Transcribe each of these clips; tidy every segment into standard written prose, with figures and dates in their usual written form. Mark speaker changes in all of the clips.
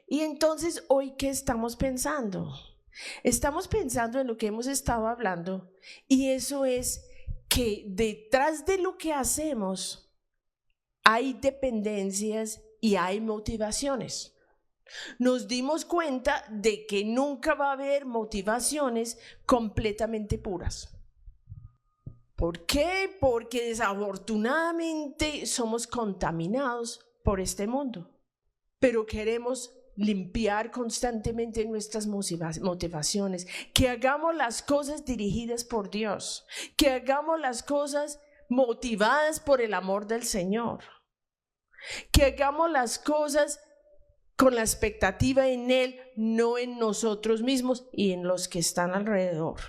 Speaker 1: Y entonces, ¿hoy qué estamos pensando? Estamos pensando en lo que hemos estado hablando, y eso es que detrás de lo que hacemos hay dependencias y hay motivaciones. Nos dimos cuenta de que nunca va a haber motivaciones completamente puras. ¿Por qué? Porque desafortunadamente somos contaminados por este mundo, pero queremos limpiar constantemente nuestras motivaciones, que hagamos las cosas dirigidas por Dios, que hagamos las cosas motivadas por el amor del Señor, que hagamos las cosas con la expectativa en Él, no en nosotros mismos y en los que están alrededor.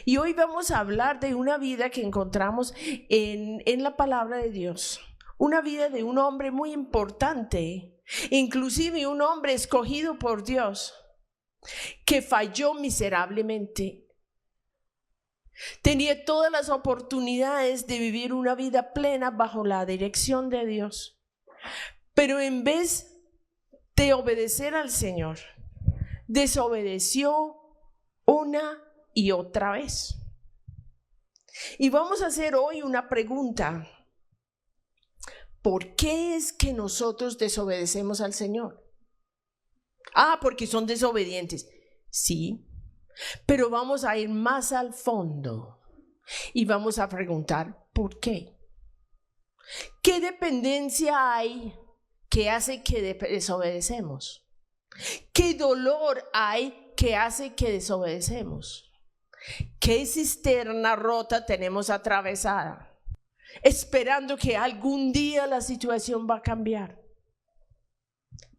Speaker 1: Y hoy vamos a hablar de una vida que encontramos en la palabra de Dios, una vida de un hombre muy importante, inclusive un hombre escogido por Dios, que falló miserablemente. Tenía todas las oportunidades de vivir una vida plena bajo la dirección de Dios, pero en vez de obedecer al Señor, desobedeció una y otra vez. Y vamos a hacer hoy una pregunta: ¿por qué es que nosotros desobedecemos al Señor? Porque son desobedientes. Sí, pero vamos a ir más al fondo y vamos a preguntar ¿por qué? ¿Qué dependencia hay que hace que desobedecemos? ¿Qué dolor hay que hace que desobedecemos? ¿Qué cisterna rota tenemos atravesada, esperando que algún día la situación va a cambiar?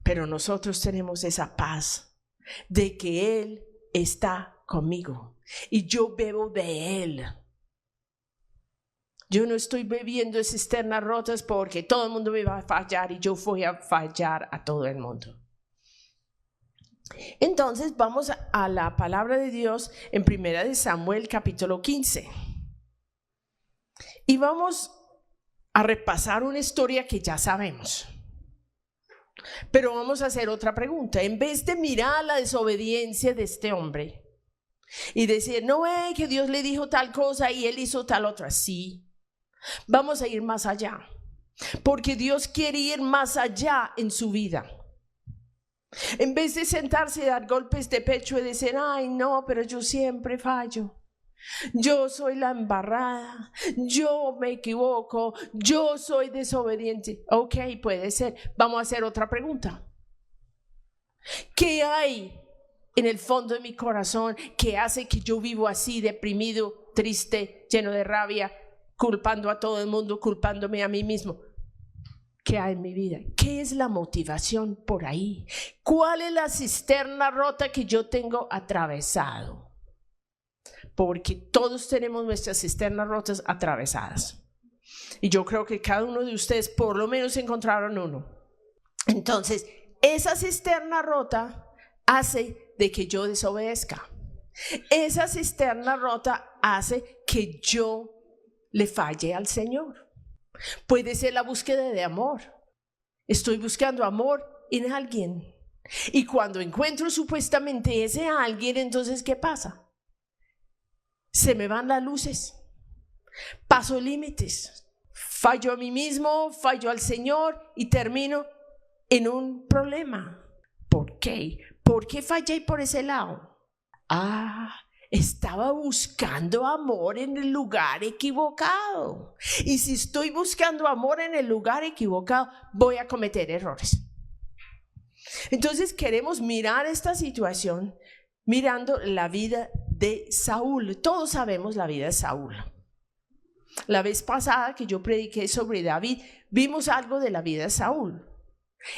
Speaker 1: Pero nosotros tenemos esa paz de que Él está conmigo y yo bebo de Él. Yo no estoy bebiendo de cisternas rotas porque todo el mundo me va a fallar y yo voy a fallar a todo el mundo. Entonces vamos a la palabra de Dios en 1 Samuel capítulo 15. Y vamos a repasar una historia que ya sabemos. Pero vamos a hacer otra pregunta. En vez de mirar la desobediencia de este hombre y decir, no, que Dios le dijo tal cosa y él hizo tal otra. Sí, vamos a ir más allá, porque Dios quiere ir más allá en su vida. En vez de sentarse y dar golpes de pecho y decir, ay no, pero yo siempre fallo, yo soy la embarrada, yo me equivoco, yo soy desobediente. Ok, puede ser. Vamos a hacer otra pregunta. ¿Qué hay en el fondo de mi corazón que hace que yo vivo así, deprimido, triste, lleno de rabia, culpando a todo el mundo, culpándome a mí mismo? ¿Qué hay en mi vida? ¿Qué es la motivación por ahí? ¿Cuál es la cisterna rota que yo tengo atravesado? Porque todos tenemos nuestras cisternas rotas atravesadas. Y yo creo que cada uno de ustedes por lo menos encontraron uno. Entonces, esa cisterna rota hace de que yo desobedezca. Esa cisterna rota hace que yo le falle al Señor. Puede ser la búsqueda de amor. Estoy buscando amor en alguien. Y cuando encuentro supuestamente ese alguien, entonces ¿qué pasa? Se me van las luces. Paso límites. Fallo a mí mismo, fallo al Señor y termino en un problema. ¿Por qué? ¿Por qué fallé por ese lado? Estaba buscando amor en el lugar equivocado. Y si estoy buscando amor en el lugar equivocado, voy a cometer errores. Entonces queremos mirar esta situación mirando la vida de Saúl. Todos sabemos la vida de Saúl. La vez pasada que yo prediqué sobre David, vimos algo de la vida de Saúl.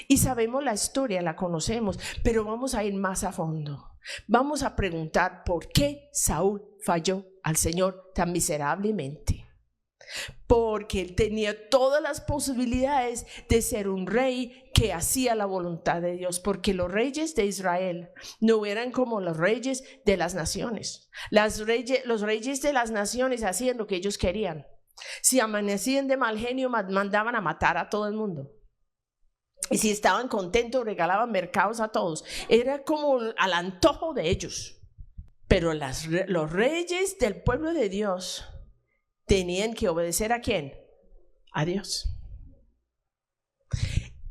Speaker 1: Y sabemos la historia, la conocemos, pero vamos a ir más a fondo. Vamos a preguntar por qué Saúl falló al Señor tan miserablemente. Porque él tenía todas las posibilidades de ser un rey que hacía la voluntad de Dios, porque los reyes de Israel no eran como los reyes de las naciones. Los reyes de las naciones hacían lo que ellos querían. Si amanecían de mal genio, mandaban a matar a todo el mundo. Y si estaban contentos, regalaban mercados a todos. Era como al antojo de ellos. Pero los reyes del pueblo de Dios tenían que obedecer ¿a quién? A Dios.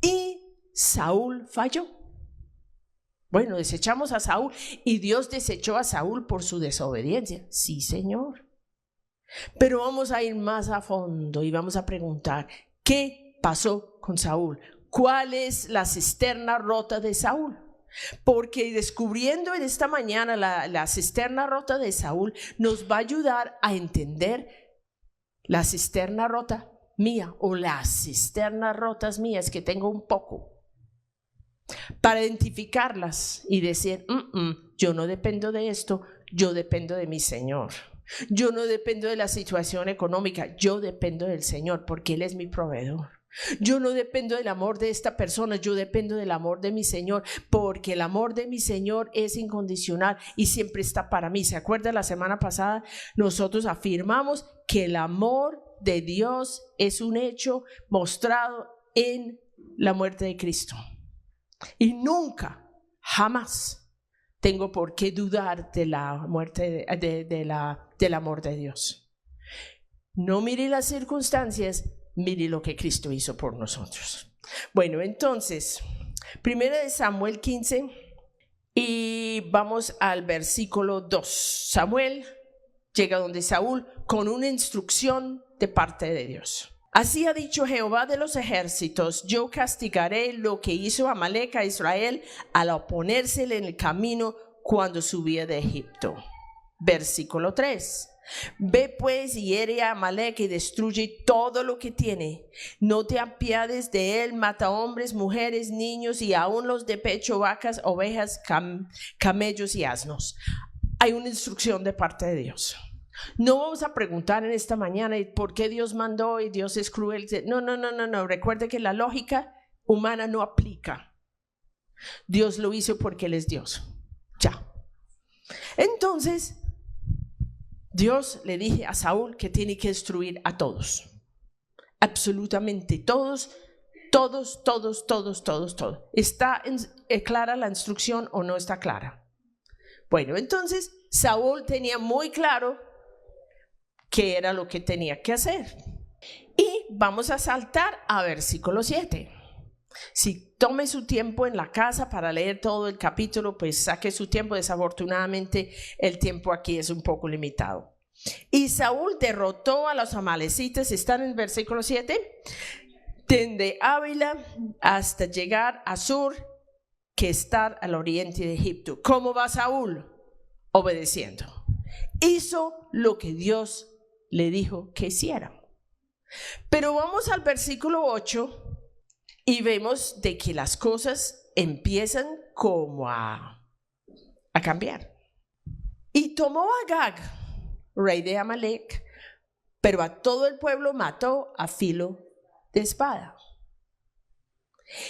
Speaker 1: Y Saúl falló. Bueno, desechamos a Saúl y Dios desechó a Saúl por su desobediencia. Sí, Señor. Pero vamos a ir más a fondo y vamos a preguntar, ¿qué pasó con Saúl? ¿Cuál es la cisterna rota de Saúl? Porque descubriendo en esta mañana la cisterna rota de Saúl nos va a ayudar a entender la cisterna rota mía o las cisternas rotas mías que tengo un poco, para identificarlas y decir, yo no dependo de esto, yo dependo de mi Señor. Yo no dependo de la situación económica, yo dependo del Señor porque Él es mi proveedor. Yo no dependo del amor de esta persona, yo dependo del amor de mi Señor, porque el amor de mi Señor es incondicional y siempre está para mí. ¿Se acuerda? La semana pasada nosotros afirmamos que el amor de Dios es un hecho mostrado en la muerte de Cristo. Y nunca, jamás tengo por qué dudar de la muerte, del amor de Dios. No mire las circunstancias, mire lo que Cristo hizo por nosotros. Bueno, entonces, 1 Samuel 15 y vamos al versículo 2. Samuel llega donde Saúl con una instrucción de parte de Dios. Así ha dicho Jehová de los ejércitos, yo castigaré lo que hizo Amalec a Israel al oponérsele en el camino cuando subía de Egipto. Versículo 3. Ve pues y hiere a Amalec y destruye todo lo que tiene. No te apiades de él, mata hombres, mujeres, niños y aún los de pecho, vacas, ovejas, camellos y asnos. Hay una instrucción de parte de Dios. No vamos a preguntar en esta mañana por qué Dios mandó y Dios es cruel. No. Recuerde que la lógica humana no aplica. Dios lo hizo porque Él es Dios. Ya. Entonces, Dios le dije a Saúl que tiene que destruir a todos. Absolutamente todos. ¿Está clara la instrucción o no está clara? Bueno, entonces Saúl tenía muy claro qué era lo que tenía que hacer. Y vamos a saltar a versículo 7. Si tome su tiempo en la casa para leer todo el capítulo, pues saque su tiempo. Desafortunadamente el tiempo aquí es un poco limitado. Y Saúl derrotó a los amalecitas, están en el versículo 7, desde Ávila hasta llegar a Sur, que está al oriente de Egipto. ¿Cómo va Saúl? Obedeciendo. Hizo lo que Dios le dijo que hiciera. Pero vamos al versículo 8 y vemos de que las cosas empiezan como a cambiar. Y tomó a Agag, rey de Amalec, pero a todo el pueblo mató a filo de espada.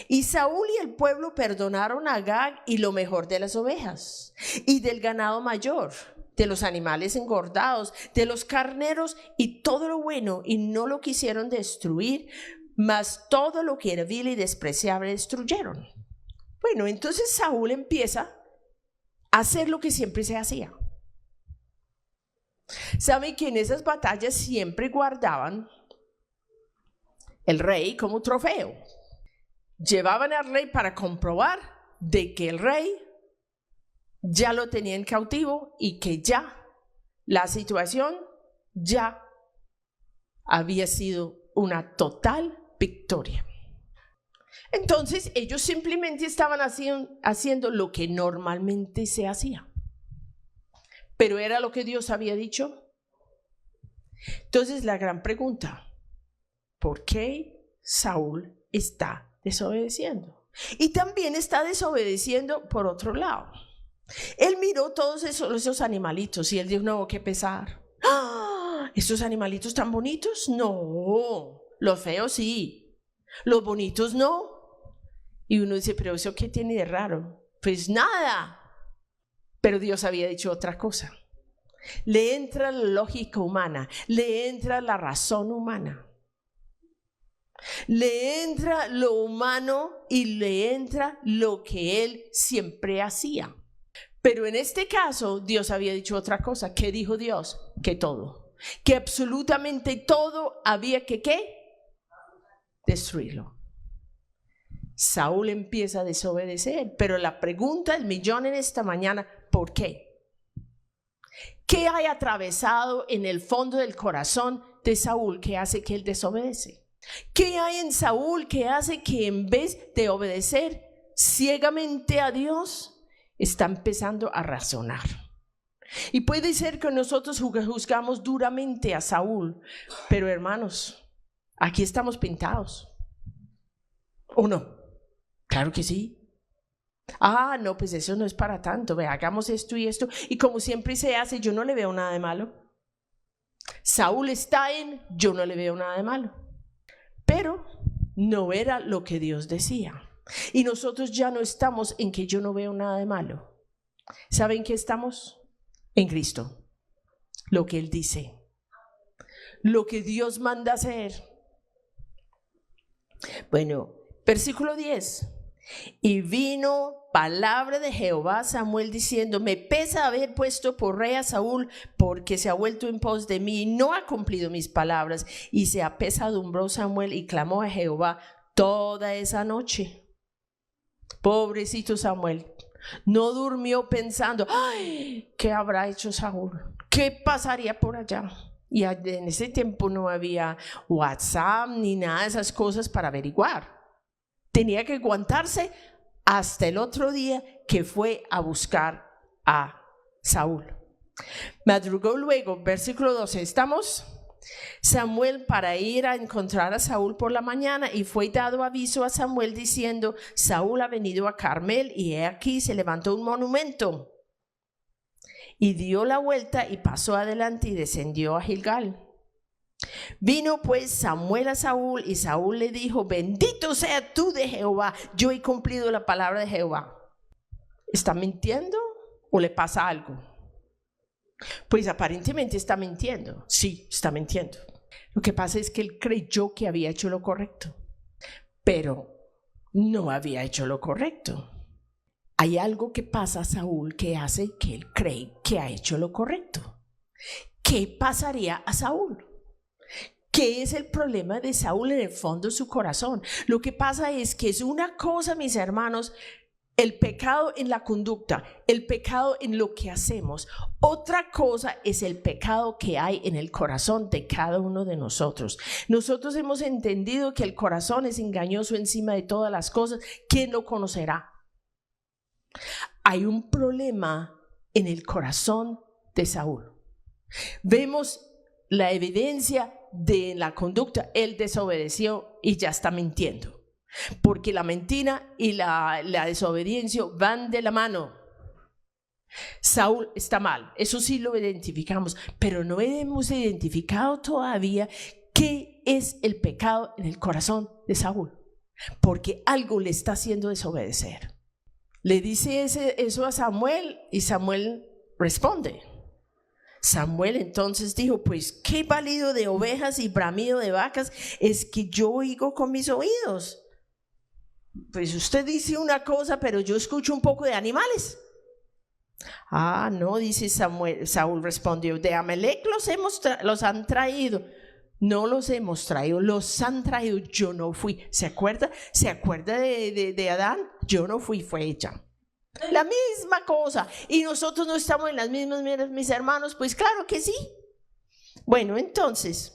Speaker 1: Y Saúl y el pueblo perdonaron a Agag y lo mejor de las ovejas y del ganado mayor, de los animales engordados, de los carneros y todo lo bueno, y no lo quisieron destruir, mas todo lo que era vil y despreciable destruyeron. Bueno, entonces Saúl empieza a hacer lo que siempre se hacía. ¿Sabe que en esas batallas siempre guardaban el rey como trofeo? Llevaban al rey para comprobar de que el rey ya lo tenía en cautivo y que ya la situación ya había sido una total victoria. Entonces ellos simplemente estaban haciendo lo que normalmente se hacía. Pero era lo que Dios había dicho. Entonces la gran pregunta, ¿por qué Saúl está desobedeciendo? Y también está desobedeciendo por otro lado. Él miró todos esos animalitos y él dijo, no, qué pesar. ¡Ah! ¿Estos animalitos tan bonitos? No, los feos sí, los bonitos no. Y uno dice, pero ¿eso qué tiene de raro? Pues nada. Pero Dios había dicho otra cosa. Le entra la lógica humana, le entra la razón humana. Le entra lo humano y le entra lo que él siempre hacía. Pero en este caso, Dios había dicho otra cosa. ¿Qué dijo Dios? Que todo. Que absolutamente todo había que, ¿qué? Destruirlo. Saúl empieza a desobedecer, pero la pregunta del millón en esta mañana, ¿por qué? ¿Qué hay atravesado en el fondo del corazón de Saúl que hace que él desobedece? ¿Qué hay en Saúl que hace que en vez de obedecer ciegamente a Dios, está empezando a razonar? Y puede ser que nosotros juzgamos duramente a Saúl, pero hermanos, aquí estamos pintados. ¿O no? Claro que sí. Ah, no, pues eso no es para tanto. Ve, hagamos esto y esto. Y como siempre se hace, yo no le veo nada de malo. Saúl está en, yo no le veo nada de malo. Pero no era lo que Dios decía. Y nosotros ya no estamos en que yo no veo nada de malo. ¿Saben qué estamos? En Cristo. Lo que Él dice. Lo que Dios manda hacer. Bueno, versículo 10. Y vino palabra de Jehová a Samuel diciendo: me pesa haber puesto por rey a Saúl, porque se ha vuelto en pos de mí y no ha cumplido mis palabras. Y se apesadumbró Samuel y clamó a Jehová toda esa noche. Pobrecito Samuel, no durmió pensando: ay, ¿qué habrá hecho Saúl? ¿Qué pasaría por allá? Y en ese tiempo no había WhatsApp ni nada de esas cosas para averiguar. Tenía que aguantarse hasta el otro día que fue a buscar a Saúl. Madrugó luego, versículo 12, ¿estamos? Samuel para ir a encontrar a Saúl por la mañana, y fue dado aviso a Samuel diciendo: Saúl ha venido a Carmel, y he aquí se levantó un monumento. Y dio la vuelta y pasó adelante y descendió a Gilgal. Vino pues Samuel a Saúl, y Saúl le dijo: bendito sea tú de Jehová, yo he cumplido la palabra de Jehová. ¿Está mintiendo o le pasa algo? Pues aparentemente está mintiendo. Sí, está mintiendo. Lo que pasa es que él creyó que había hecho lo correcto, pero no había hecho lo correcto. Hay algo que pasa a Saúl que hace que él cree que ha hecho lo correcto. ¿Qué pasaría a Saúl? ¿Qué es el problema de Saúl en el fondo de su corazón? Lo que pasa es que es una cosa, mis hermanos, el pecado en la conducta, el pecado en lo que hacemos. Otra cosa es el pecado que hay en el corazón de cada uno de nosotros. Nosotros hemos entendido que el corazón es engañoso encima de todas las cosas. ¿Quién lo conocerá? Hay un problema en el corazón de Saúl. Vemos la evidencia de la conducta. Él desobedeció y ya está mintiendo, porque la mentira y la desobediencia van de la mano. Saúl está mal, eso sí lo identificamos, pero no hemos identificado todavía qué es el pecado en el corazón de Saúl, porque algo le está haciendo desobedecer. Le dice eso a Samuel, y Samuel responde. Samuel entonces dijo: pues qué balido de ovejas y bramido de vacas es que yo oigo con mis oídos. Pues usted dice una cosa, pero yo escucho un poco de animales. Ah, no, dice Saúl respondió: de Amalec los han traído. No los hemos traído, los han traído, yo no fui. ¿Se acuerda? ¿Se acuerda de Adán? Yo no fui, fue ella. La misma cosa. Y nosotros no estamos en las mismas, mis hermanos. Pues claro que sí. Bueno, entonces,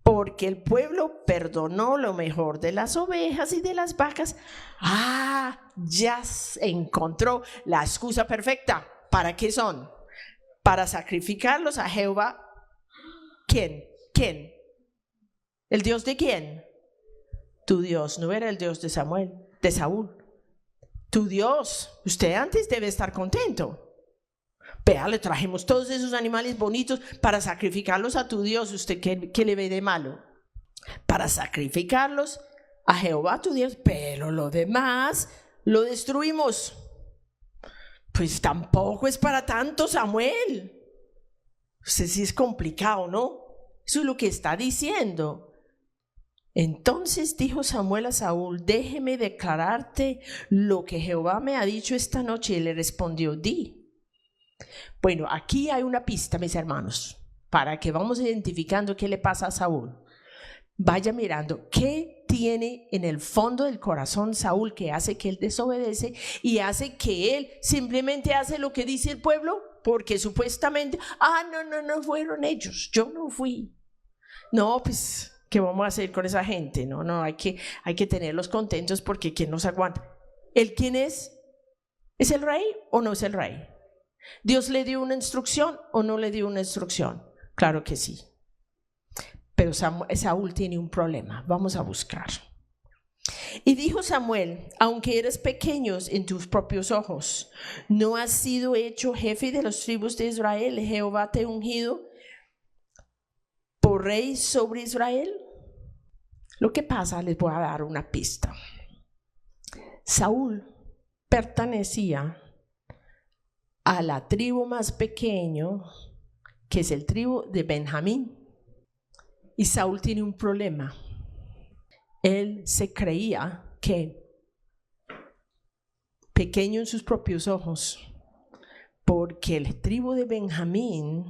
Speaker 1: porque el pueblo perdonó lo mejor de las ovejas y de las vacas. Ah, ya se encontró la excusa perfecta. ¿Para qué son? Para sacrificarlos a Jehová. ¿Quién? ¿El Dios de quién? Tu Dios. No era el Dios de Saúl. Tu Dios. Usted antes debe estar contento. Vea, le trajimos todos esos animales bonitos para sacrificarlos a tu Dios. ¿Usted qué le ve de malo? Para sacrificarlos a Jehová tu Dios, pero lo demás lo destruimos. Pues tampoco es para tanto, Samuel. Usted sí es complicado, ¿no? Eso es lo que está diciendo. Entonces dijo Samuel a Saúl: déjeme declararte lo que Jehová me ha dicho esta noche. Y le respondió: di. Bueno, aquí hay una pista, mis hermanos, para que vamos identificando qué le pasa a Saúl. Vaya mirando qué tiene en el fondo del corazón Saúl que hace que él desobedece y hace que él simplemente hace lo que dice el pueblo, porque supuestamente, no fueron ellos, yo no fui. No, pues, ¿qué vamos a hacer con esa gente? No, hay que tenerlos contentos, porque ¿quién nos aguanta? ¿Él quién es? ¿Es el rey o no es el rey? ¿Dios le dio una instrucción o no le dio una instrucción? Claro que sí. Pero Saúl tiene un problema. Vamos a buscar. Y dijo Samuel: aunque eres pequeño en tus propios ojos, ¿no has sido hecho jefe de las tribus de Israel? ¿Jehová te ha ungido por rey sobre Israel? Lo que pasa, les voy a dar una pista. Saúl pertenecía a la tribu más pequeña, que es el tribu de Benjamín. Y Saúl tiene un problema. Él se creía que pequeño en sus propios ojos, porque el tribu de Benjamín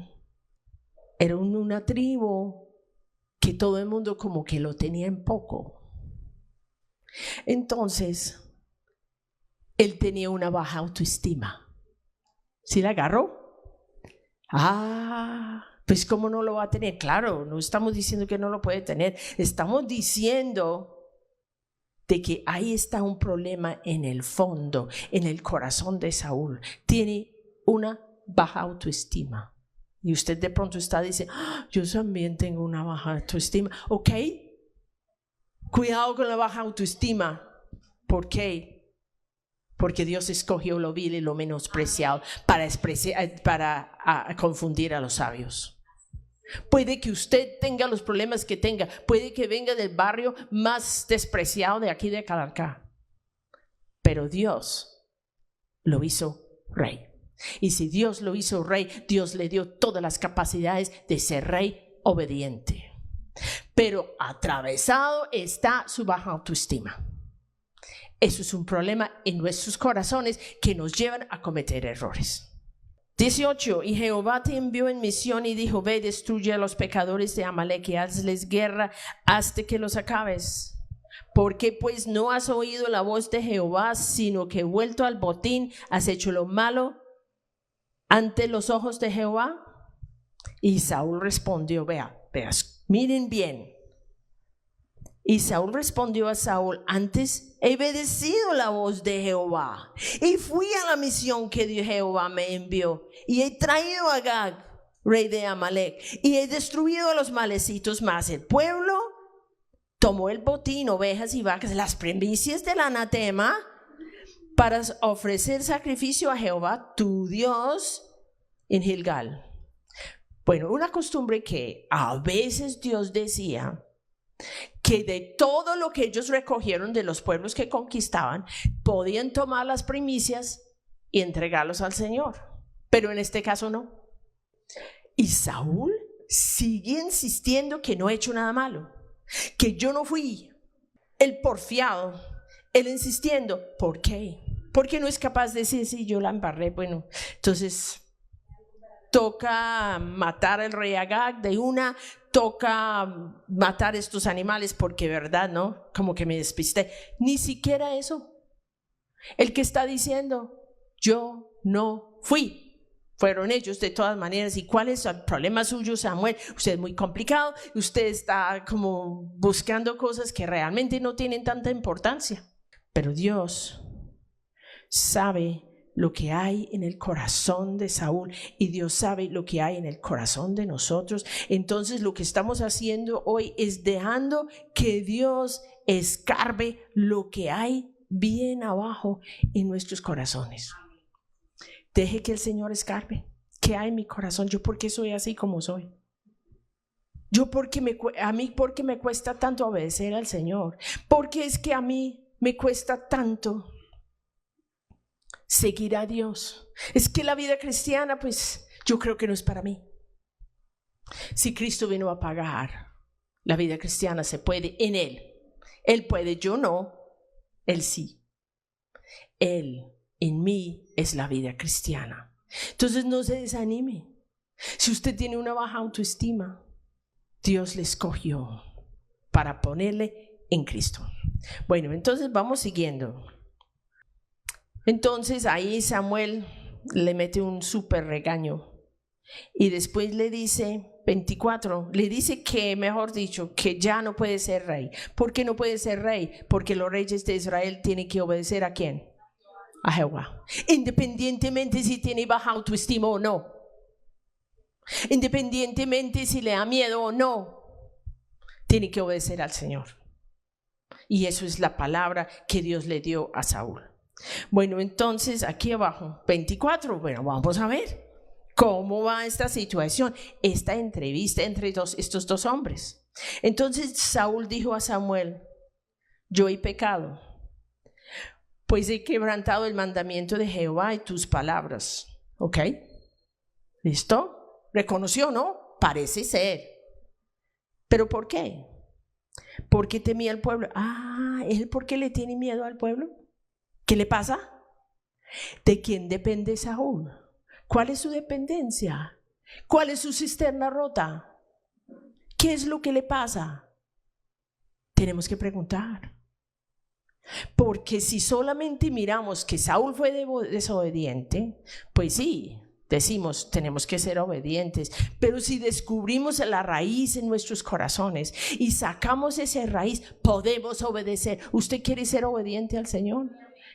Speaker 1: era una tribu que todo el mundo como que lo tenía en poco. Entonces, él tenía una baja autoestima. ¿Sí la agarró? Pues ¿cómo no lo va a tener? Claro, no estamos diciendo que no lo puede tener. Estamos diciendo de que ahí está un problema en el fondo, en el corazón de Saúl. Tiene una baja autoestima. Y usted de pronto está diciendo: yo también tengo una baja autoestima. Ok, cuidado con la baja autoestima. ¿Por qué? Porque Dios escogió lo vil y lo menospreciado para confundir a los sabios. Puede que usted tenga los problemas que tenga, puede que venga del barrio más despreciado de aquí de Calarcá, pero Dios lo hizo rey. Y si Dios lo hizo rey, Dios le dio todas las capacidades de ser rey obediente. Pero atravesado está su baja autoestima. Eso es un problema en nuestros corazones que nos llevan a cometer errores. 18. Y Jehová te envió en misión y dijo: ve, destruye a los pecadores de Amalec y hazles guerra hasta que los acabes. ¿Por qué pues no has oído la voz de Jehová, sino que vuelto al botín has hecho lo malo ante los ojos de Jehová? Y Saúl respondió, miren bien. Y Saúl respondió a Saúl: antes he obedecido la voz de Jehová y fui a la misión que Jehová me envió, y he traído a Agag, rey de Amalec, y he destruido a los malecitos. Más el pueblo tomó el botín, ovejas y vacas, las primicias del anatema, para ofrecer sacrificio a Jehová tu Dios en Gilgal. Bueno, una costumbre que a veces Dios decía que de todo lo que ellos recogieron de los pueblos que conquistaban, podían tomar las primicias y entregarlos al Señor, pero en este caso no. Y Saúl sigue insistiendo que no he hecho nada malo, que yo no fui. El porfiado, él insistiendo. ¿Por qué? Porque no es capaz de decir: sí, yo la embarré. Bueno, entonces toca matar al rey Agag de una, toca matar estos animales, porque verdad, ¿no? Como que me despisté. Ni siquiera eso. El que está diciendo: yo no fui. Fueron ellos de todas maneras. ¿Y cuál es el problema suyo, Samuel? Usted es muy complicado. Usted está como buscando cosas que realmente no tienen tanta importancia. Pero Dios sabe lo que hay en el corazón de Saúl, y Dios sabe lo que hay en el corazón de nosotros. Entonces lo que estamos haciendo hoy es dejando que Dios escarbe lo que hay bien abajo en nuestros corazones. Deje que el Señor escarbe qué hay en mi corazón. Yo, ¿por qué soy así como soy? Yo, porque me cuesta tanto obedecer al Señor, porque es que a mí me cuesta tanto seguir a Dios. Es que la vida cristiana, pues yo creo que no es para mí. Si Cristo vino a pagar La vida cristiana se puede en Él. Él puede, yo no. Él sí. Él en mí es la vida cristiana. Entonces no se desanime. Si usted tiene una baja autoestima, Dios le escogió para ponerle en Cristo. Bueno, entonces vamos siguiendo. Entonces ahí Samuel le mete un súper regaño y después le dice, 24, le dice que, mejor dicho, que ya no puede ser rey. ¿Por qué no puede ser rey? Porque los reyes de Israel tienen que obedecer ¿a quién? A Jehová. Independientemente si tiene baja autoestima o no. Independientemente si le da miedo o no, tiene que obedecer al Señor. Y eso es la palabra que Dios le dio a Saúl. Bueno, entonces aquí abajo, 24, bueno, vamos a ver cómo va esta situación, esta entrevista entre estos dos hombres. Entonces Saúl dijo a Samuel, yo he pecado, pues he quebrantado el mandamiento de Jehová y tus palabras. ¿Ok? ¿Listo? ¿Reconoció, no? Parece ser. ¿Pero por qué? Porque temía al pueblo. ¿él por qué le tiene miedo al pueblo? ¿Qué le pasa? ¿De quién depende Saúl? ¿Cuál es su dependencia? ¿Cuál es su cisterna rota? ¿Qué es lo que le pasa? Tenemos que preguntar. Porque si solamente miramos que Saúl fue desobediente, pues sí, decimos tenemos que ser obedientes. Pero si descubrimos la raíz en nuestros corazones y sacamos esa raíz, podemos obedecer. ¿Usted quiere ser obediente al Señor?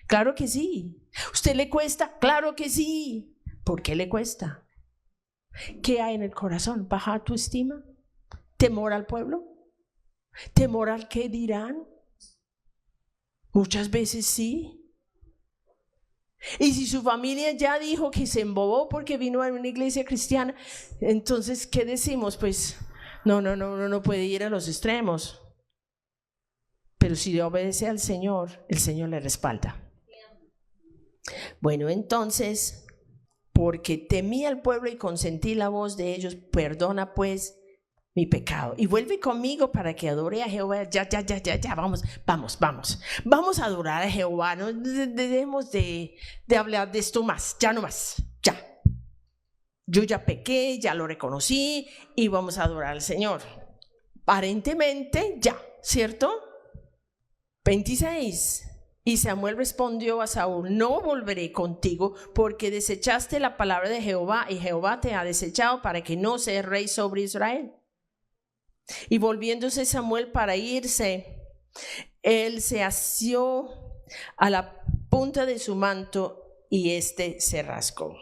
Speaker 1: Claro que sí. ¿Usted le cuesta? Claro que sí. ¿Por qué le cuesta? ¿Qué hay en el corazón? ¿Baja autoestima? ¿Temor al pueblo? ¿Temor al qué dirán? Muchas veces sí. Y si su familia ya dijo que se embobó porque vino a una iglesia cristiana, entonces ¿qué decimos? Pues no puede ir a los extremos. Pero si obedece al Señor, el Señor le respalda. Bueno, entonces, porque temí al pueblo y consentí la voz de ellos, perdona pues mi pecado. Y vuelve conmigo para que adore a Jehová. Ya, vamos a adorar a Jehová. No debemos de hablar de esto más, ya no más, ya. Yo ya pequé, ya lo reconocí y vamos a adorar al Señor. Aparentemente ya, ¿cierto? 26. Y Samuel respondió a Saúl, no volveré contigo porque desechaste la palabra de Jehová y Jehová te ha desechado para que no seas rey sobre Israel. Y volviéndose Samuel para irse, él se asió a la punta de su manto y se rasgó.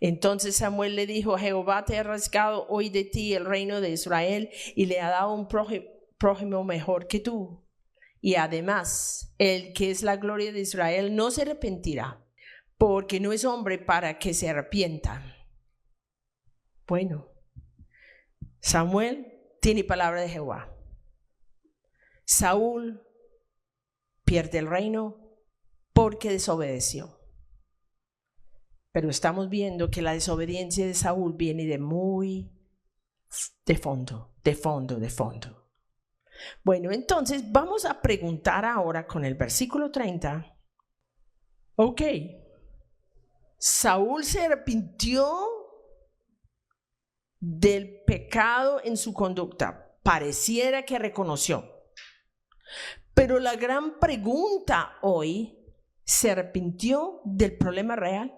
Speaker 1: Entonces Samuel le dijo, Jehová te ha rasgado hoy de ti el reino de Israel y le ha dado un prójimo mejor que tú. Y además, el que es la gloria de Israel no se arrepentirá, porque no es hombre para que se arrepienta. Bueno, Samuel tiene palabra de Jehová. Saúl pierde el reino porque desobedeció. Pero estamos viendo que la desobediencia de Saúl viene de fondo. Bueno, entonces vamos a preguntar ahora con el versículo 30. Ok, Saúl se arrepintió del pecado en su conducta. Pareciera que reconoció. Pero la gran pregunta hoy, ¿se arrepintió del problema real?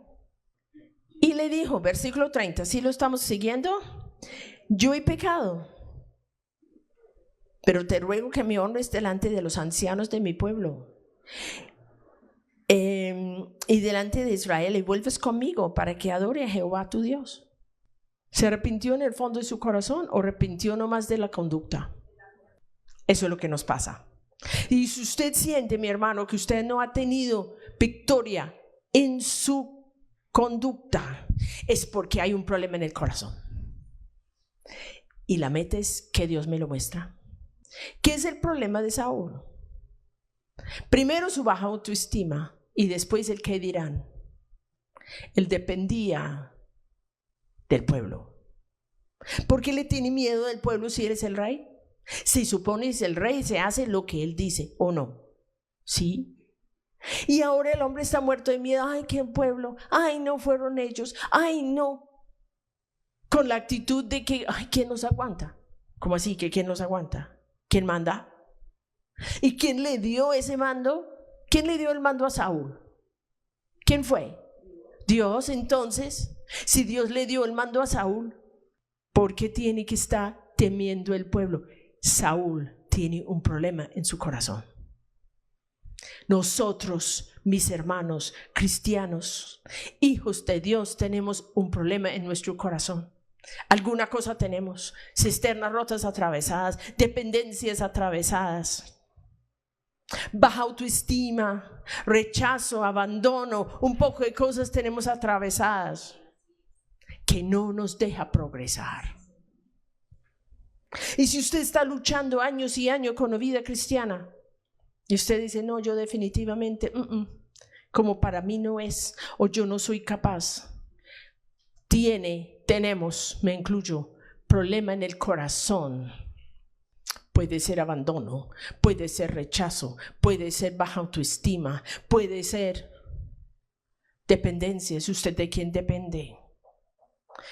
Speaker 1: Y le dijo, versículo 30, ¿sí lo estamos siguiendo? Yo he pecado, pero te ruego que me honres delante de los ancianos de mi pueblo y delante de Israel y vuelves conmigo para que adore a Jehová tu Dios. ¿Se arrepintió en el fondo de su corazón o arrepintió nomás de la conducta? Eso es lo que nos pasa. Y si usted siente, mi hermano, que usted no ha tenido victoria en su conducta, es porque hay un problema en el corazón. Y la meta es que Dios me lo muestra. ¿Qué es el problema de Saúl? Primero su baja autoestima y después el qué dirán. Él dependía del pueblo. ¿Por qué le tiene miedo del pueblo si él es el rey? Se supone que el rey se hace lo que él dice, ¿o no? ¿Sí? Y ahora el hombre está muerto de miedo. Ay, qué pueblo. Ay, no fueron ellos. Ay, no. Con la actitud de que, ay, ¿quién nos aguanta? ¿Cómo así? ¿Que quién nos aguanta? ¿Quién manda? ¿Y quién le dio ese mando? ¿Quién le dio el mando a Saúl? ¿Quién fue? Dios. Entonces, si Dios le dio el mando a Saúl, ¿por qué tiene que estar temiendo el pueblo? Saúl tiene un problema en su corazón. Nosotros, mis hermanos cristianos, hijos de Dios, tenemos un problema en nuestro corazón. Alguna cosa tenemos: cisternas rotas, atravesadas, dependencias atravesadas, baja autoestima, rechazo, abandono, un poco de cosas tenemos atravesadas que no nos deja progresar. Y si usted está luchando años y años con la vida cristiana y usted dice, no, yo definitivamente, como para mí no es, o yo no soy capaz, tenemos, me incluyo, problema en el corazón. Puede ser abandono, puede ser rechazo, puede ser baja autoestima, puede ser dependencia. ¿Es usted de quién depende?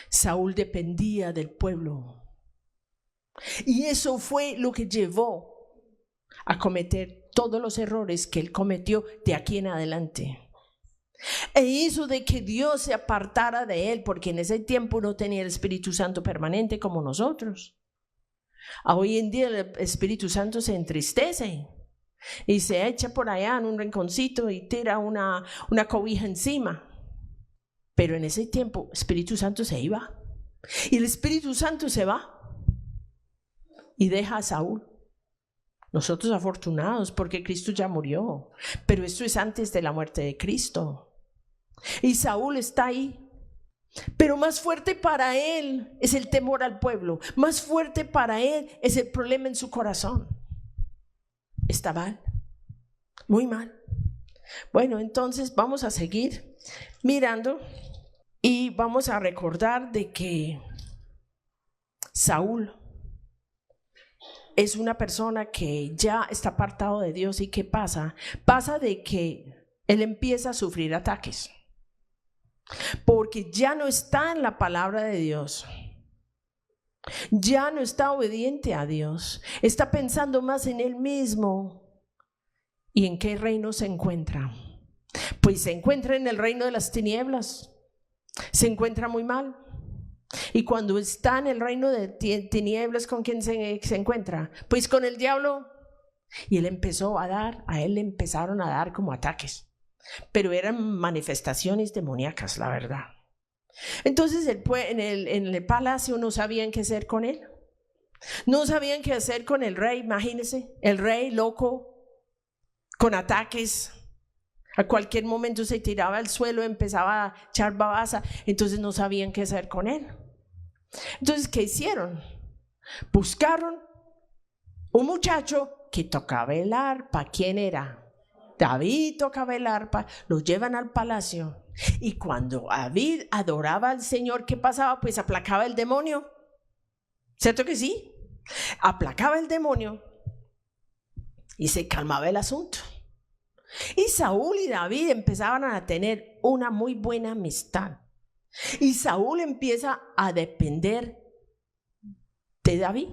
Speaker 1: Saúl dependía del pueblo. Y eso fue lo que llevó a cometer todos los errores que él cometió de aquí en adelante. E hizo de que Dios se apartara de él, porque en ese tiempo no tenía el Espíritu Santo permanente como nosotros. Hoy en día el Espíritu Santo se entristece y se echa por allá en un rinconcito y tira una cobija encima. Pero en ese tiempo el Espíritu Santo se iba, y el Espíritu Santo se va y deja a Saúl. Nosotros afortunados porque Cristo ya murió, pero esto es antes de la muerte de Cristo. Y Saúl está ahí, pero más fuerte para él es el temor al pueblo, más fuerte para él es el problema en su corazón. Está mal, muy mal. Bueno, entonces vamos a seguir mirando y vamos a recordar de que Saúl es una persona que ya está apartado de Dios. ¿Y qué pasa? Pasa de que él empieza a sufrir ataques, porque ya no está en la palabra de Dios, ya no está obediente a Dios, está pensando más en él mismo. ¿Y en qué reino se encuentra? Pues se encuentra en el reino de las tinieblas, se encuentra muy mal. Y cuando está en el reino de tinieblas, ¿con quién se encuentra? Pues con el diablo. Y él a él le empezaron a dar como ataques, pero eran manifestaciones demoníacas, la verdad. Entonces en el palacio no sabían qué hacer con él, no sabían qué hacer con el rey. Imagínense, el rey loco, con ataques. A cualquier momento se tiraba al suelo, empezaba a echar babasa, entonces no sabían qué hacer con él. Entonces, ¿qué hicieron? Buscaron un muchacho que tocaba el arpa. ¿Quién era? David tocaba el arpa, lo llevan al palacio, y cuando David adoraba al Señor, ¿qué pasaba? Pues aplacaba el demonio. ¿Cierto que sí? Aplacaba el demonio y se calmaba el asunto. Y Saúl y David empezaban a tener una muy buena amistad. Y Saúl empieza a depender de David,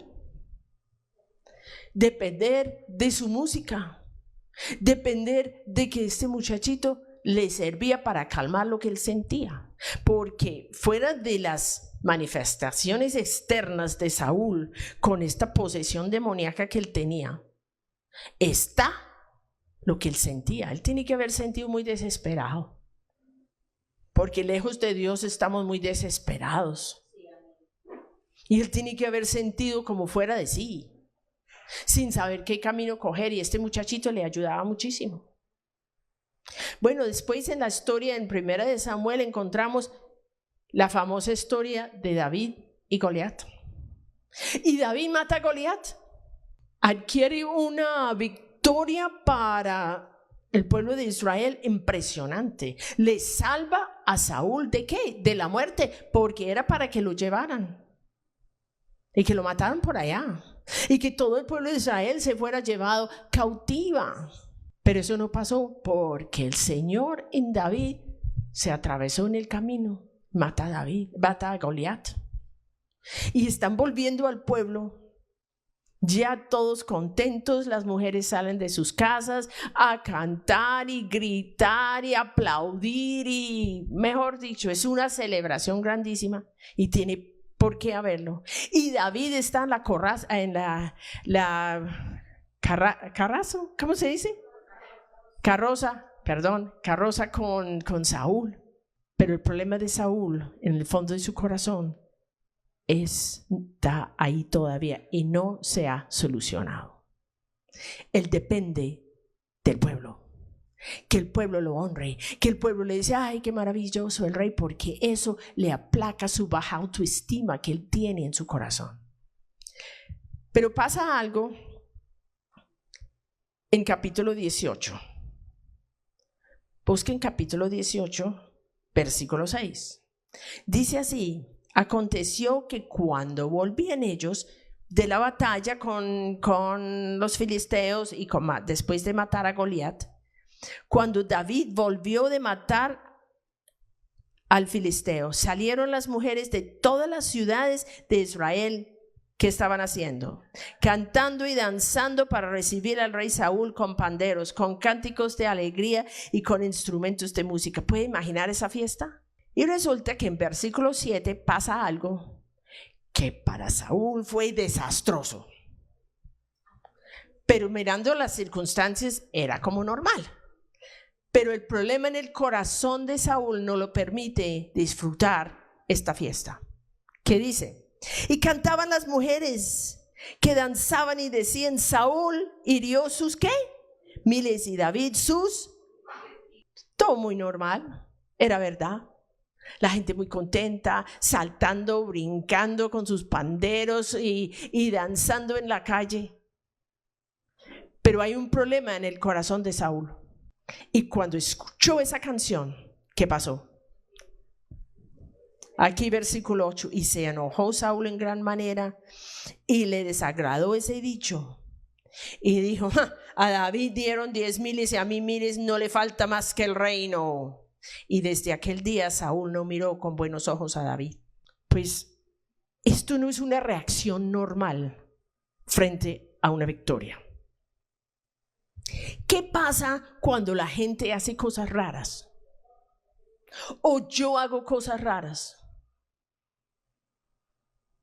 Speaker 1: depender de su música, depender de que este muchachito le servía para calmar lo que él sentía. Porque fuera de las manifestaciones externas de Saúl con esta posesión demoníaca que él tenía, está lo que él sentía. Él tiene que haber sentido muy desesperado, porque lejos de Dios estamos muy desesperados. Y él tiene que haber sentido como fuera de sí, sin saber qué camino coger, y este muchachito le ayudaba muchísimo. Bueno, después en la historia en Primera de Samuel encontramos la famosa historia de David y Goliat. Y David mata a Goliat, adquiere una victoria para el pueblo de Israel impresionante. Le salva a Saúl ¿de qué? De la muerte, porque era para que lo llevaran y que lo mataran por allá. y que todo el pueblo de Israel se fuera llevado cautiva. Pero eso no pasó porque el Señor en David se atravesó en el camino, mata a Goliat. Y están volviendo al pueblo. Ya todos contentos, las mujeres salen de sus casas a cantar y gritar y aplaudir y, mejor dicho, es una celebración grandísima y tiene por qué haberlo. Y David está en ¿cómo se dice? Carroza con Saúl. Pero el problema de Saúl en el fondo de su corazón está ahí todavía y no se ha solucionado. Él depende del pueblo, que el pueblo lo honre, que el pueblo le dice, ay, qué maravilloso el rey, porque eso le aplaca su baja autoestima que él tiene en su corazón. Pero pasa algo en capítulo 18. Busquen capítulo 18, versículo 6. Dice así: aconteció que cuando volvían ellos de la batalla con los filisteos y después de matar a Goliat, cuando David volvió de matar al filisteo, salieron las mujeres de todas las ciudades de Israel. ¿Qué estaban haciendo? Cantando y danzando para recibir al rey Saúl con panderos, con cánticos de alegría y con instrumentos de música. ¿Puede imaginar esa fiesta? Y resulta que en versículo 7 pasa algo que para Saúl fue desastroso. Pero mirando las circunstancias era como normal. Pero el problema en el corazón de Saúl no lo permite disfrutar esta fiesta. ¿Qué dice? Y cantaban las mujeres que danzaban y decían: Saúl hirió sus ¿qué? Miles y David sus. Todo muy normal, era verdad. La gente muy contenta, saltando, brincando con sus panderos y danzando en la calle. Pero hay un problema en el corazón de Saúl. Y cuando escuchó esa canción, ¿qué pasó? Aquí versículo 8, y se enojó Saúl en gran manera y le desagradó ese dicho. Y dijo: a David dieron 10,000 y a mí miles, no le falta más que el reino. Y desde aquel día Saúl no miró con buenos ojos a David. Pues esto no es una reacción normal frente a una victoria. ¿Qué pasa cuando la gente hace cosas raras? O yo hago cosas raras.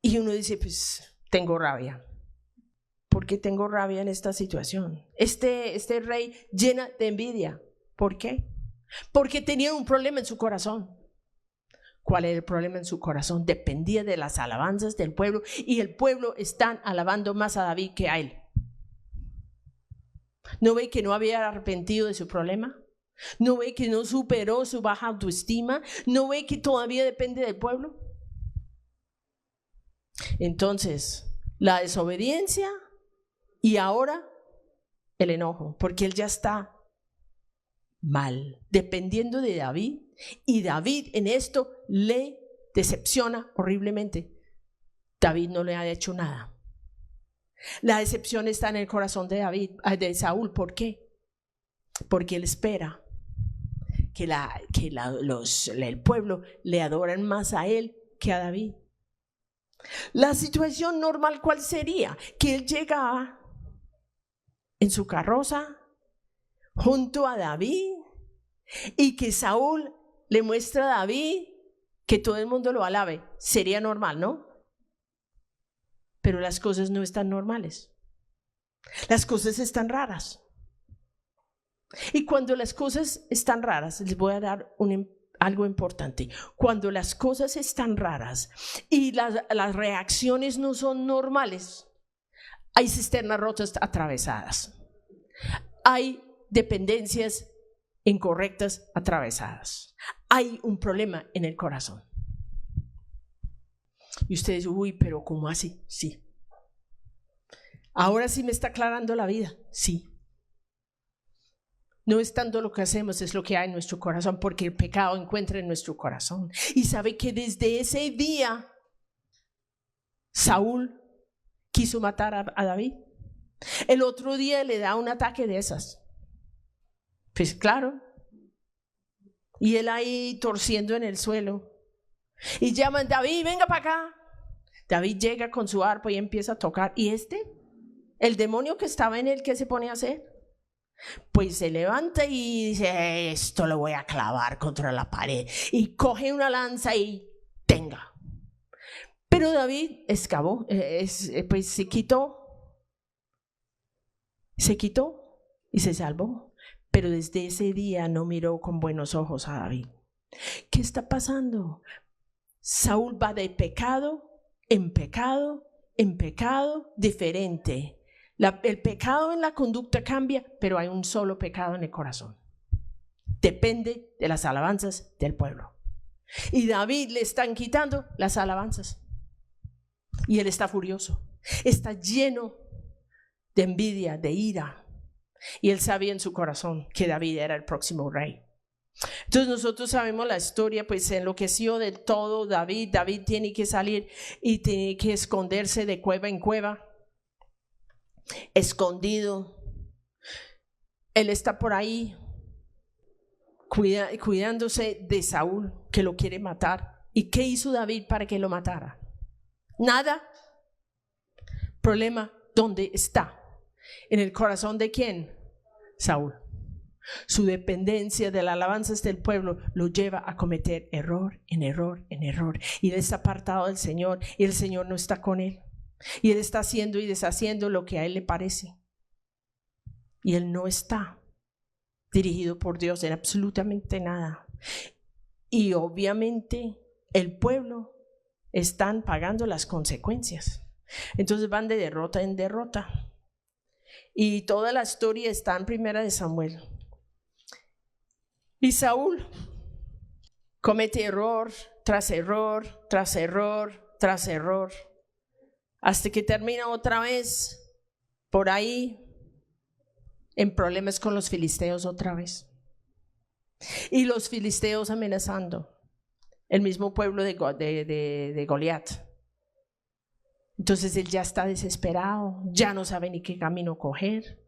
Speaker 1: Y uno dice, pues tengo rabia. ¿Por qué tengo rabia en esta situación? Este rey llena de envidia. ¿Por qué? Porque tenía un problema en su corazón. ¿Cuál era el problema en su corazón? Dependía de las alabanzas del pueblo, y el pueblo están alabando más a David que a él. ¿No ve que no había arrepentido de su problema? ¿No ve que no superó su baja autoestima? ¿No ve que todavía depende del pueblo? Entonces, la desobediencia y ahora el enojo, porque él ya está mal, dependiendo de David, y David en esto le decepciona horriblemente. David no le ha hecho nada. La decepción está en el corazón de de Saúl. ¿Por qué? Porque él espera que el pueblo le adoren más a él que a David. La situación normal, ¿cuál sería? Que él llegaba en su carroza junto a David y que Saúl le muestra a David que todo el mundo lo alabe. Sería normal, ¿no? Pero las cosas no están normales. Las cosas están raras. Y cuando las cosas están raras, les voy a dar algo importante. Cuando las cosas están raras y las reacciones no son normales, hay cisternas rotas atravesadas. Hay dependencias incorrectas atravesadas. Hay un problema en el corazón. Y ustedes, uy, pero ¿cómo así? Sí. Ahora sí me está aclarando la vida. Sí. No es tanto lo que hacemos, es lo que hay en nuestro corazón, porque el pecado encuentra en nuestro corazón. Y sabe que desde ese día Saúl quiso matar a David. El otro día le da un ataque de esas. Pues claro. Y él ahí torciendo en el suelo. Y llaman, David, venga para acá. David llega con su arpa y empieza a tocar. ¿Y el demonio que estaba en él, qué se pone a hacer? Pues se levanta y dice, esto lo voy a clavar contra la pared. Y coge una lanza y tenga. Pero David excavó, pues se quitó y se salvó. Pero desde ese día no miró con buenos ojos a David. ¿Qué está pasando? Saúl va de pecado en pecado, en pecado diferente. El pecado en la conducta cambia, pero hay un solo pecado en el corazón. Depende de las alabanzas del pueblo. Y David le están quitando las alabanzas. Y él está furioso. Está lleno de envidia, de ira. Y él sabía en su corazón que David era el próximo rey. Entonces nosotros sabemos la historia, pues se enloqueció del todo David. David tiene que salir y tiene que esconderse de cueva en cueva. Escondido. Él está por ahí cuidándose de Saúl, que lo quiere matar. ¿Y qué hizo David para que lo matara? Nada. Problema, ¿dónde está? ¿En el corazón de quién? Saúl. Su dependencia de las alabanzas del pueblo lo lleva a cometer error en error en error. Y él está apartado del Señor y el Señor no está con él. Y él está haciendo y deshaciendo lo que a él le parece. Y él no está dirigido por Dios en absolutamente nada. Y obviamente el pueblo están pagando las consecuencias. Entonces van de derrota en derrota. Y toda la historia está en Primera de Samuel. Y Saúl comete error tras error, tras error, tras error, hasta que termina otra vez por ahí en problemas con los filisteos otra vez. Y los filisteos amenazando el mismo pueblo de Goliat. Entonces él ya está desesperado, ya no sabe ni qué camino coger.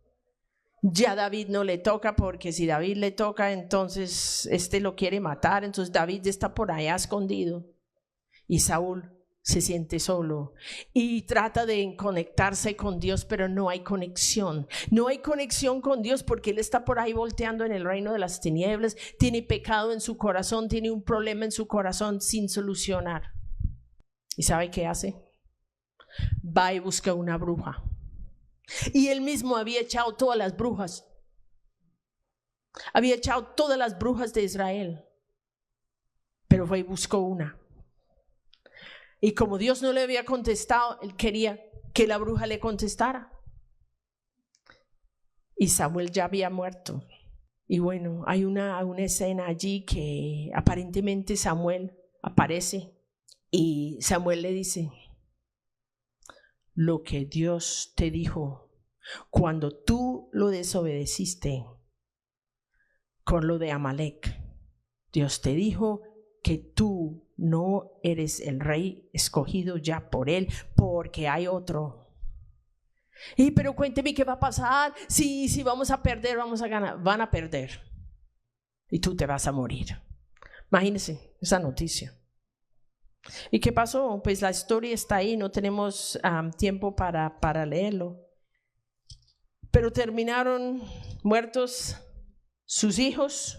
Speaker 1: Ya David no le toca, porque si David le toca, entonces lo quiere matar. Entonces David está por allá escondido y Saúl se siente solo y trata de conectarse con Dios, pero no hay conexión. No hay conexión con Dios porque él está por ahí volteando en el reino de las tinieblas, tiene pecado en su corazón, tiene un problema en su corazón sin solucionar. ¿Y sabe qué hace? Va y busca una bruja. Y él mismo había echado todas las brujas. Había echado todas las brujas de Israel. Pero fue y buscó una. Y como Dios no le había contestado, él quería que la bruja le contestara. Y Samuel ya había muerto. Y bueno, hay una escena allí que aparentemente Samuel aparece. Y Samuel le dice: lo que Dios te dijo cuando tú lo desobedeciste con lo de Amalek, Dios te dijo que tú no eres el rey escogido ya por él, porque hay otro. Y pero cuénteme qué va a pasar, si vamos a perder, vamos a ganar. Van a perder y tú te vas a morir. Imagínense esa noticia. ¿Y qué pasó? Pues la historia está ahí, no tenemos tiempo para leerlo. Pero terminaron muertos sus hijos,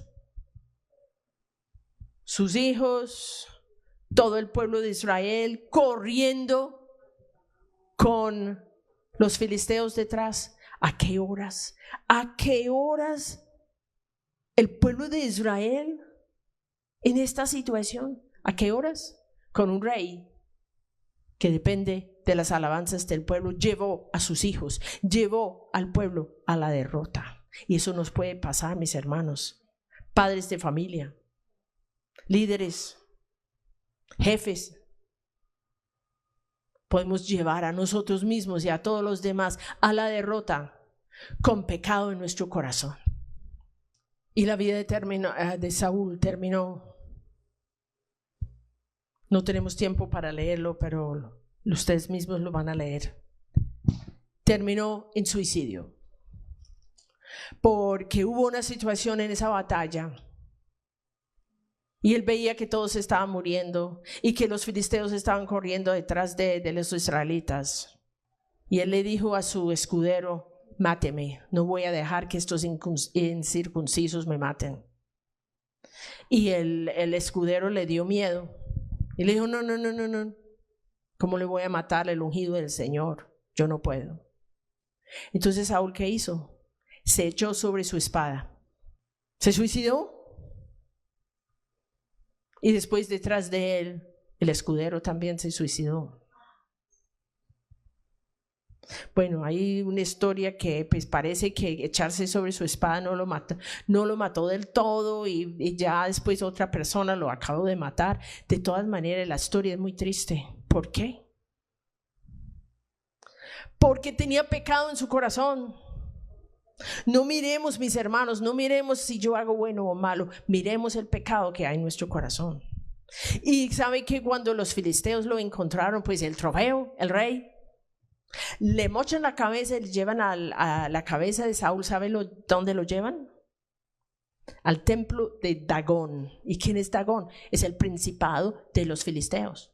Speaker 1: todo el pueblo de Israel corriendo con los filisteos detrás. ¿A qué horas? ¿A qué horas el pueblo de Israel en esta situación? ¿A qué horas? Con un rey que depende de las alabanzas del pueblo, llevó a sus hijos, llevó al pueblo a la derrota. Y eso nos puede pasar, mis hermanos, padres de familia, líderes, jefes. Podemos llevar a nosotros mismos y a todos los demás a la derrota con pecado en nuestro corazón. Y la vida de Saúl terminó. No tenemos tiempo para leerlo, pero ustedes mismos lo van a leer. terminó en suicidio. Porque hubo una situación en esa batalla y él veía que todos estaban muriendo y que los filisteos estaban corriendo detrás de los israelitas. Y él le dijo a su escudero: máteme, no voy a dejar que estos incircuncisos me maten. Y el escudero le dio miedo y le dijo: no, ¿cómo le voy a matar el ungido del Señor? Yo no puedo. Entonces Saúl, ¿qué hizo? Se echó sobre su espada, se suicidó, y después detrás de él el escudero también se suicidó. Bueno, hay una historia que pues parece que echarse sobre su espada no lo mató del todo, y ya después otra persona lo acabó de matar. De todas maneras, la historia es muy triste. ¿Por qué? Porque tenía pecado en su corazón. No miremos, mis hermanos, no miremos si yo hago bueno o malo, miremos el pecado que hay en nuestro corazón. Y sabe que cuando los filisteos lo encontraron, pues el trofeo, el rey, le mochan la cabeza y le llevan a la cabeza de Saúl. ¿Sabe dónde lo llevan? Al templo de Dagón. ¿Y quién es Dagón? Es el principado de los filisteos.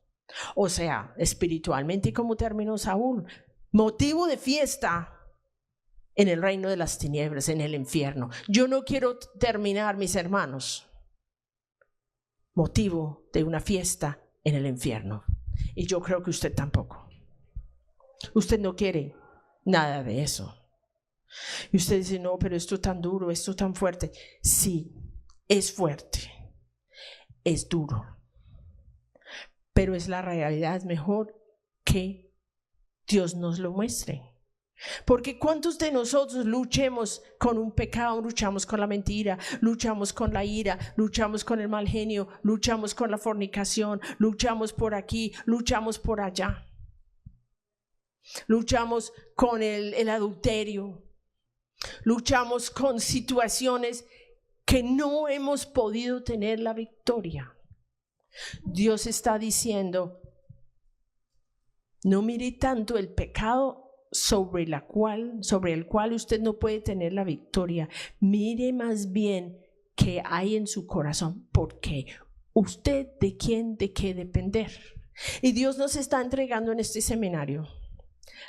Speaker 1: O sea, espiritualmente, ¿cómo terminó Saúl? Motivo de fiesta en el reino de las tinieblas, en el infierno. Yo no quiero terminar, mis hermanos, motivo de una fiesta en el infierno. Y yo creo que usted tampoco. Usted no quiere nada de eso. Y usted dice: no, pero esto tan duro, esto tan fuerte. Sí, es fuerte, es duro, pero es la realidad. Es mejor que Dios nos lo muestre. Porque ¿cuántos de nosotros luchemos con un pecado? Luchamos con la mentira, luchamos con la ira, luchamos con el mal genio, luchamos con la fornicación, luchamos por aquí, luchamos por allá, luchamos con el adulterio, luchamos con situaciones que no hemos podido tener la victoria. Dios está diciendo: no mire tanto el pecado sobre el cual usted no puede tener la victoria. Mire más bien qué hay en su corazón, porque usted de qué depender. Y Dios nos está entregando en este seminario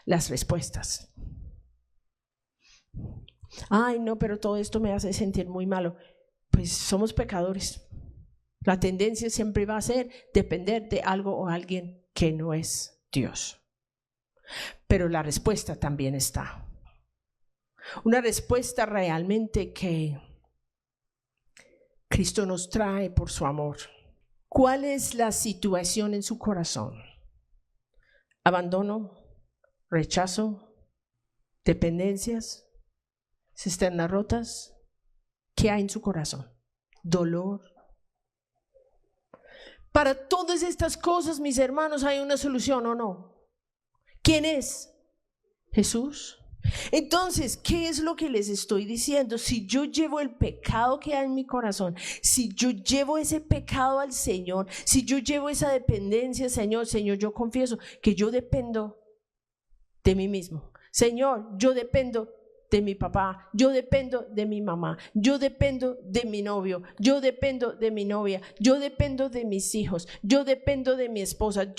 Speaker 1: las respuestas. Ay, no, pero todo esto me hace sentir muy malo. Pues somos pecadores. La tendencia siempre va a ser depender de algo o alguien que no es Dios. Pero la respuesta también está. Una respuesta realmente que Cristo nos trae por su amor. ¿Cuál es la situación en su corazón? ¿Abandono? ¿Rechazo? ¿Dependencias? ¿Cisternas rotas? ¿Qué hay en su corazón? ¿Dolor? Para todas estas cosas, mis hermanos, ¿hay una solución o no? ¿Quién es? Jesús. Entonces, ¿qué es lo que les estoy diciendo? Si yo llevo el pecado que hay en mi corazón, si yo llevo ese pecado al Señor, si yo llevo esa dependencia, Señor, yo confieso que yo dependo de mí mismo. Señor, yo dependo de mi papá, yo dependo de mi mamá, yo dependo de mi novio, yo dependo de mi novia, yo dependo de mis hijos, yo dependo de mi esposa,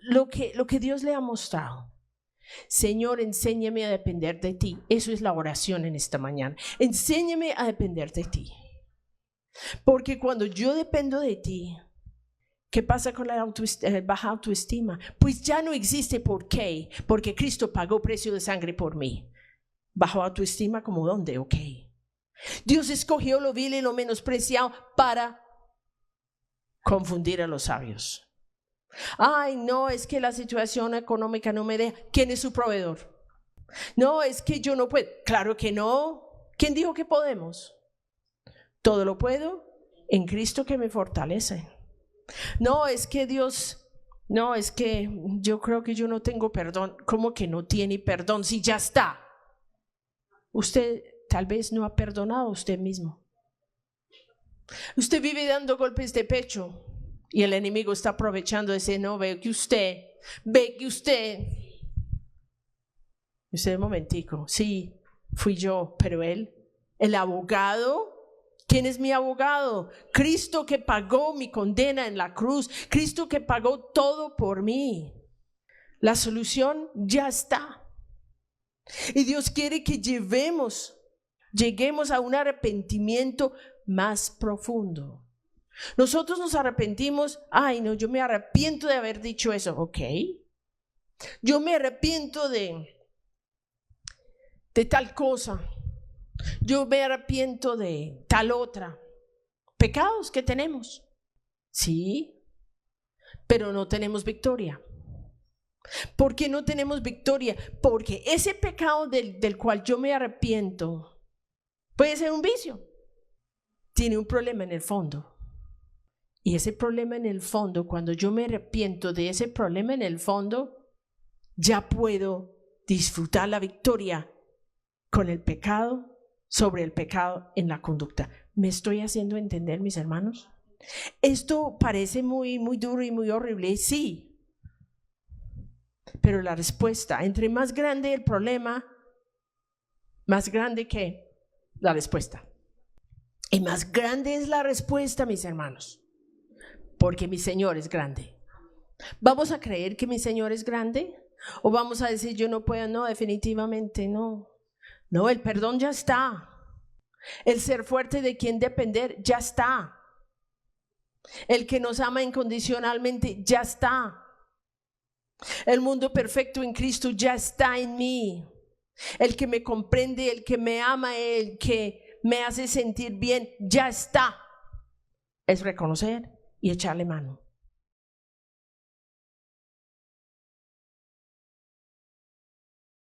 Speaker 1: lo que Dios le ha mostrado. Señor, enséñame a depender de ti. Eso es la oración en esta mañana. Enséñame a depender de ti. Porque cuando yo dependo de ti, ¿qué pasa con la baja autoestima? Pues ya no existe. ¿Por qué? Porque Cristo pagó precio de sangre por mí. ¿Bajo autoestima como dónde? Ok. Dios escogió lo vil y lo menospreciado para confundir a los sabios. Ay, no, es que la situación económica no me deja. ¿Quién es su proveedor? No, es que yo no puedo. Claro que no. ¿Quién dijo que podemos? Todo lo puedo en Cristo que me fortalece. No, es que Dios, no, es que yo creo que yo no tengo perdón. ¿Cómo que no tiene perdón si ya está? Usted tal vez no ha perdonado a usted mismo. Usted vive dando golpes de pecho. Y el enemigo está aprovechando ese: no, ve que usted. Usted un momentico, sí, fui yo, pero él, el abogado, ¿quién es mi abogado? Cristo que pagó mi condena en la cruz, Cristo que pagó todo por mí. La solución ya está. Y Dios quiere que lleguemos a un arrepentimiento más profundo. Nosotros nos arrepentimos, ay no, yo me arrepiento de haber dicho eso, ok. Yo me arrepiento de tal cosa. Yo me arrepiento de tal otra. Pecados que tenemos, sí, pero no tenemos victoria. ¿Por qué no tenemos victoria? Porque ese pecado del cual yo me arrepiento puede ser un vicio. Tiene un problema en el fondo. Y ese problema en el fondo, cuando yo me arrepiento de ese problema en el fondo, ya puedo disfrutar la victoria con el pecado, sobre el pecado en la conducta. ¿Me estoy haciendo entender, mis hermanos? Esto parece muy duro y muy horrible, sí. Pero la respuesta, entre más grande el problema, más grande que la respuesta. Y más grande es la respuesta, mis hermanos, porque mi Señor es grande. ¿Vamos a creer que mi Señor es grande? ¿O vamos a decir yo no puedo? No, definitivamente no. No, el perdón ya está. El ser fuerte de quien depender ya está. El que nos ama incondicionalmente ya está. El mundo perfecto en Cristo ya está en mí. El que me comprende, el que me ama, el que me hace sentir bien, ya está. Es reconocer y echarle mano.